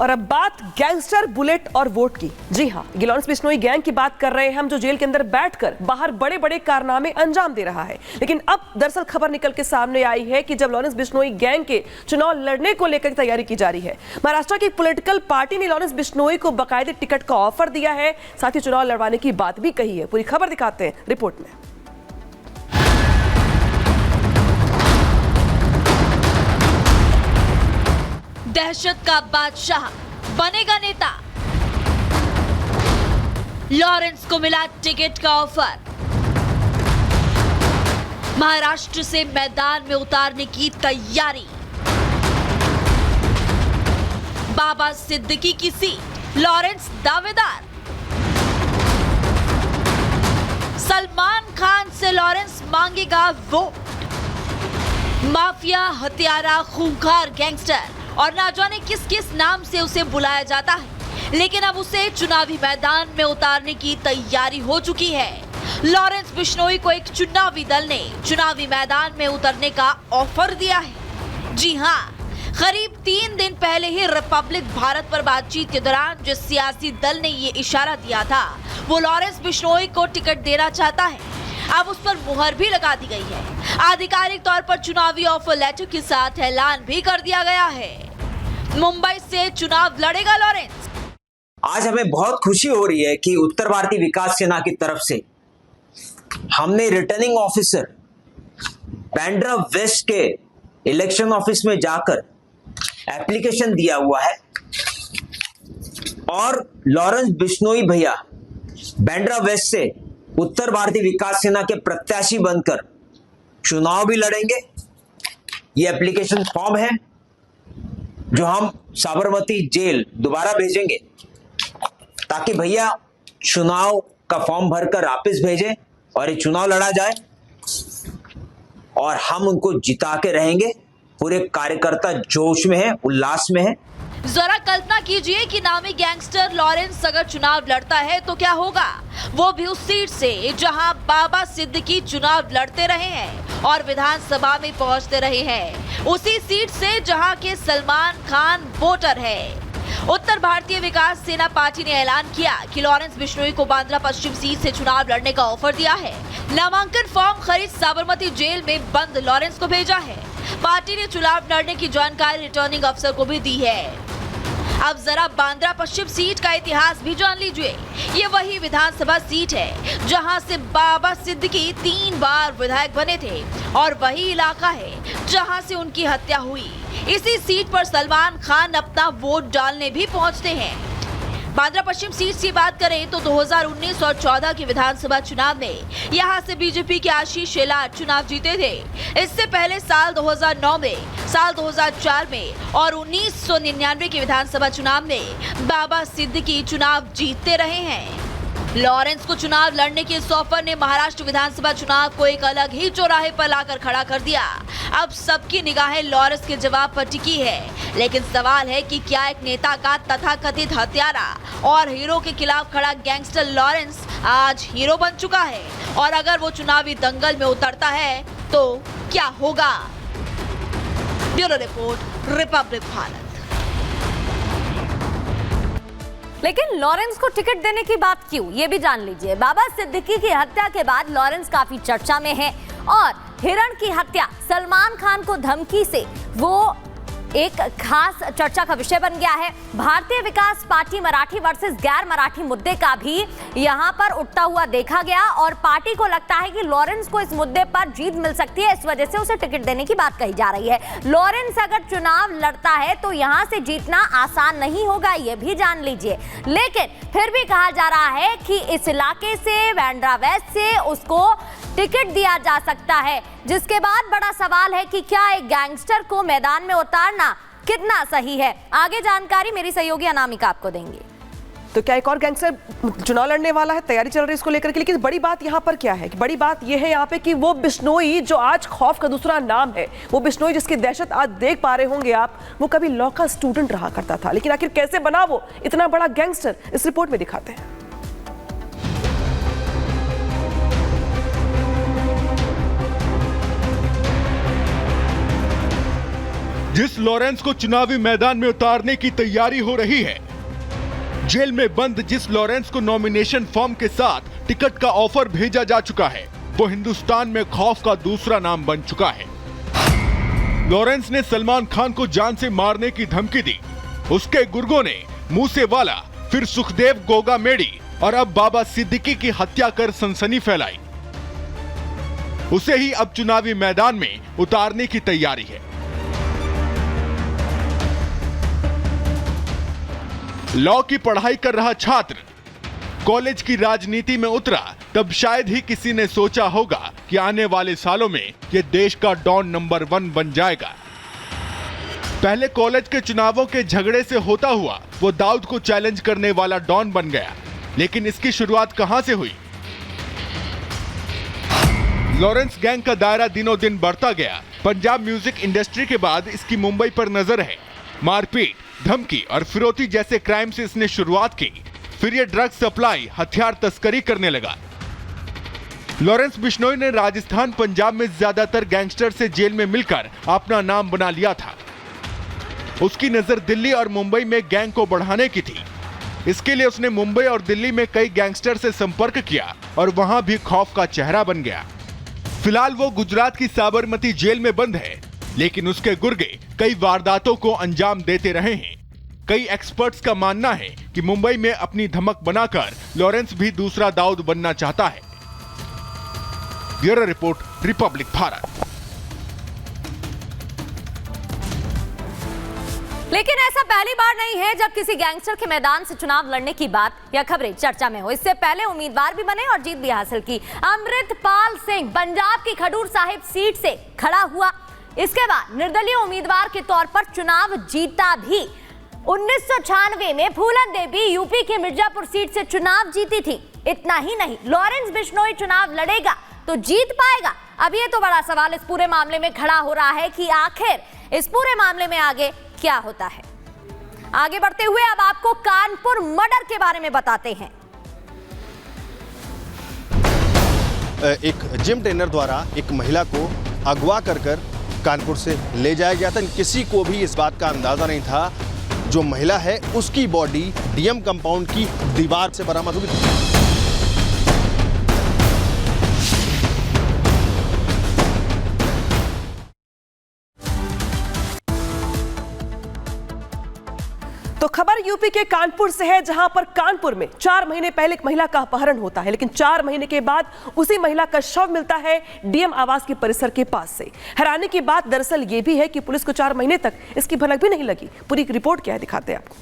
और अब बात गैंगस्टर, बुलेट और वोट की। जी हाँ, ये लॉरेंस बिश्नोई गैंग की बात कर रहे हैं हम, जो जेल के अंदर बैठकर बाहर बड़े बड़े कारनामे अंजाम दे रहा है। लेकिन अब दरअसल खबर निकल के सामने आई है कि जब लॉरेंस बिश्नोई गैंग के चुनाव लड़ने को लेकर तैयारी की जा रही है, महाराष्ट्र की पॉलिटिकल पार्टी ने लॉरेंस बिश्नोई को बाकायदे टिकट का ऑफर दिया है, साथ ही चुनाव लड़वाने की बात भी कही है। पूरी खबर दिखाते हैं रिपोर्ट में। दहशत का बादशाह बनेगा नेता, लॉरेंस को मिला टिकट का ऑफर। महाराष्ट्र से मैदान में उतारने की तैयारी। बाबा सिद्दीकी की सीट, लॉरेंस दावेदार। सलमान खान से लॉरेंस मांगेगा वोट। माफिया, हत्यारा, खूंखार गैंगस्टर और ना जाने किस किस नाम से उसे बुलाया जाता है, लेकिन अब उसे चुनावी मैदान में उतारने की तैयारी हो चुकी है। लॉरेंस बिश्नोई को एक चुनावी दल ने चुनावी मैदान में उतरने का ऑफर दिया है। जी हाँ, करीब 3 दिन पहले ही रिपब्लिक भारत पर बातचीत के दौरान जिस सियासी दल ने ये इशारा दिया था, वो लॉरेंस बिश्नोई को टिकट देना चाहता है। अब उस पर मुहर भी लगा दी गई है। आधिकारिक तौर पर चुनावी ऑफर लेटर के साथ ऐलान भी कर दिया गया है। मुंबई से चुनाव लड़ेगा लॉरेंस। आज हमें बहुत खुशी हो रही है कि उत्तर भारतीय विकास सेना की तरफ से हमने रिटर्निंग ऑफिसर बांद्रा वेस्ट के इलेक्शन ऑफिस में जाकर एप्लीकेशन दिया हुआ है और लॉरेंस बिश्नोई भैया बांद्रा वेस्ट से उत्तर भारतीय विकास सेना के प्रत्याशी बनकर चुनाव भी लड़ेंगे। ये एप्लीकेशन फॉर्म है जो हम साबरमती जेल दोबारा भेजेंगे ताकि भैया चुनाव का फॉर्म भरकर वापस भेजें और ये चुनाव लड़ा जाए और हम उनको जिता के रहेंगे। पूरे कार्यकर्ता जोश में है, उल्लास में है। जरा कल्पना कीजिए कि नामी गैंगस्टर लॉरेंस अगर चुनाव लड़ता है तो क्या होगा, वो भी उस सीट से जहां बाबा सिद्दीकी चुनाव लड़ते रहे हैं और विधानसभा में पहुंचते रहे हैं, उसी सीट से जहां के सलमान खान वोटर है। उत्तर भारतीय विकास सेना पार्टी ने ऐलान किया कि लॉरेंस बिश्नोई को बांद्रा पश्चिम सीट से चुनाव लड़ने का ऑफर दिया है। नामांकन फॉर्म खरीद साबरमती जेल में बंद लॉरेंस को भेजा है। पार्टी ने चुनाव लड़ने की जानकारी रिटर्निंग अफसर को भी दी है। अब जरा बांद्रा पश्चिम सीट का इतिहास भी जान लीजिए। ये वही विधानसभा सीट है जहां से बाबा सिद्दीकी 3 बार विधायक बने थे और वही इलाका है जहां से उनकी हत्या हुई। इसी सीट पर सलमान खान अपना वोट डालने भी पहुंचते हैं। बांद्रा पश्चिम सीट की बात करें तो 2019 और 14 के विधानसभा चुनाव में यहां से बीजेपी के आशीष शेलार चुनाव जीते थे। इससे पहले साल 2009 में, साल 2004 में और 1999 के विधानसभा चुनाव में बाबा सिद्दीकी चुनाव जीतते रहे हैं। लॉरेंस को चुनाव लड़ने के इस ऑफर ने महाराष्ट्र विधानसभा चुनाव को एक अलग ही चौराहे पर लाकर खड़ा कर दिया। अब सबकी निगाहें लॉरेंस के जवाब पर टिकी है, लेकिन सवाल है कि क्या एक नेता का तथाकथित हत्यारा और हीरो के खिलाफ खड़ा गैंगस्टर लॉरेंस आज हीरो बन चुका है, और अगर वो चुनावी दंगल में उतरता है तो क्या होगा। Bureau report, Republic Bharat. लेकिन लॉरेंस को टिकट देने की बात क्यों, ये भी जान लीजिए। बाबा सिद्दीकी की हत्या के बाद लॉरेंस काफी चर्चा में है और हिरण की हत्या सलमान खान को धमकी से वो एक खास चर्चा का विषय बन गया है। भारतीय विकास पार्टी मराठी वर्सेस गैर मराठी मुद्दे का भी यहां पर उठता हुआ देखा गया और पार्टी को लगता है कि लॉरेंस को इस मुद्दे पर जीत मिल सकती है, इस वजह से उसे टिकट देने की बात कही जा रही है। लॉरेंस अगर चुनाव लड़ता है तो यहां से जीतना आसान नहीं होगा, यह भी जान लीजिए। लेकिन फिर भी कहा जा रहा है कि इस इलाके से, बांद्रा वेस्ट से उसको टिकट दिया जा सकता है, जिसके बाद बड़ा सवाल है कि क्या एक गैंगस्टर को मैदान में उतारना कितना सही है। आगे जानकारी मेरी सहयोगी अनामिका आपको देंगी। तो क्या एक और गैंगस्टर चुनाव लड़ने वाला है, तैयारी चल रही है इसको लेकर के। लेकिन बड़ी बात यहाँ पर क्या है, कि बड़ी बात यह है यहाँ पे कि वो बिश्नोई जो आज खौफ का दूसरा नाम है, वो बिश्नोई जिसकी दहशत आज देख पा रहे होंगे आप, वो कभी लॉ का स्टूडेंट रहा करता था। लेकिन आखिर कैसे बना वो इतना बड़ा गैंगस्टर, इस रिपोर्ट में दिखाते हैं। जिस लॉरेंस को चुनावी मैदान में उतारने की तैयारी हो रही है, जेल में बंद जिस लॉरेंस को नॉमिनेशन फॉर्म के साथ टिकट का ऑफर भेजा जा चुका है, वो हिंदुस्तान में खौफ का दूसरा नाम बन चुका है। लॉरेंस ने सलमान खान को जान से मारने की धमकी दी। उसके गुर्गों ने मूसेवाला, फिर सुखदेव गोगा मेडी और अब बाबा सिद्दीकी की हत्या कर सनसनी फैलाई। उसे ही अब चुनावी मैदान में उतारने की तैयारी है। लॉ की पढ़ाई कर रहा छात्र कॉलेज की राजनीति में उतरा, तब शायद ही किसी ने सोचा होगा कि आने वाले सालों में यह देश का डॉन नंबर 1 बन जाएगा। पहले कॉलेज के चुनावों के झगड़े से होता हुआ वो दाऊद को चैलेंज करने वाला डॉन बन गया, लेकिन इसकी शुरुआत कहां से हुई? लॉरेंस गैंग का दायरा दिनों दिन बढ़ता गया। पंजाब म्यूजिक इंडस्ट्री के बाद इसकी मुंबई पर नजर है। मारपीट, धमकी और फिरौती जैसे क्राइम से इसने शुरुआत की, फिर ये ड्रग्स सप्लाई, हथियार तस्करी करने लगा। लॉरेंस बिश्नोई ने राजस्थान, पंजाब में ज्यादातर गैंगस्टर से जेल में मिलकर अपना नाम बना लिया था। उसकी नजर दिल्ली और मुंबई में गैंग को बढ़ाने की थी। इसके लिए उसने मुंबई और दिल्ली में कई गैंगस्टर से संपर्क किया और वहां भी खौफ का चेहरा बन गया। फिलहाल वो गुजरात की साबरमती जेल में बंद है, लेकिन उसके गुर्गे कई वारदातों को अंजाम देते रहे हैं। कई एक्सपर्ट्स का मानना है कि मुंबई में अपनी धमक बनाकर लॉरेंस भी दूसरा दाऊद बनना चाहता है। Bureau report, Republic Bharat. लेकिन ऐसा पहली बार नहीं है जब किसी गैंगस्टर के मैदान से चुनाव लड़ने की बात या खबरें चर्चा में हो। इससे पहले उम्मीदवार भी बने और जीत भी हासिल की। अमृतपाल सिंह पंजाब की खडूर साहिब सीट से खड़ा हुआ। इसके बाद निर्दलीय उम्मीदवार के तौर पर चुनाव जीता भी। 1996 में फूलन देवी यूपी के मिर्जापुर सीट से चुनाव जीती थी। इतना ही नहीं, लॉरेंस बिश्नोई चुनाव लड़ेगा तो जीत पाएगा? अब ये तो बड़ा सवाल इस पूरे मामले में खड़ा हो रहा है कि आखिर इस पूरे मामले में आगे क्या होता है। आगे बढ़ते हुए अब आपको कानपुर मर्डर के बारे में बताते हैं। एक जिम ट्रेनर द्वारा एक महिला को अगवा कर कानपुर से ले जाया गया था। किसी को भी इस बात का अंदाजा नहीं था जो महिला है उसकी बॉडी डीएम कंपाउंड की दीवार से बरामद हुई। तो खबर यूपी के कानपुर से है, जहां पर कानपुर में 4 महीने पहले एक महिला का अपहरण होता है, लेकिन 4 महीने के बाद उसी महिला का शव मिलता है डीएम आवास के परिसर के पास से। हैरानी की बात दरअसल ये भी है कि पुलिस को 4 महीने तक इसकी भनक भी नहीं लगी। पूरी रिपोर्ट क्या है दिखाते हैं आपको।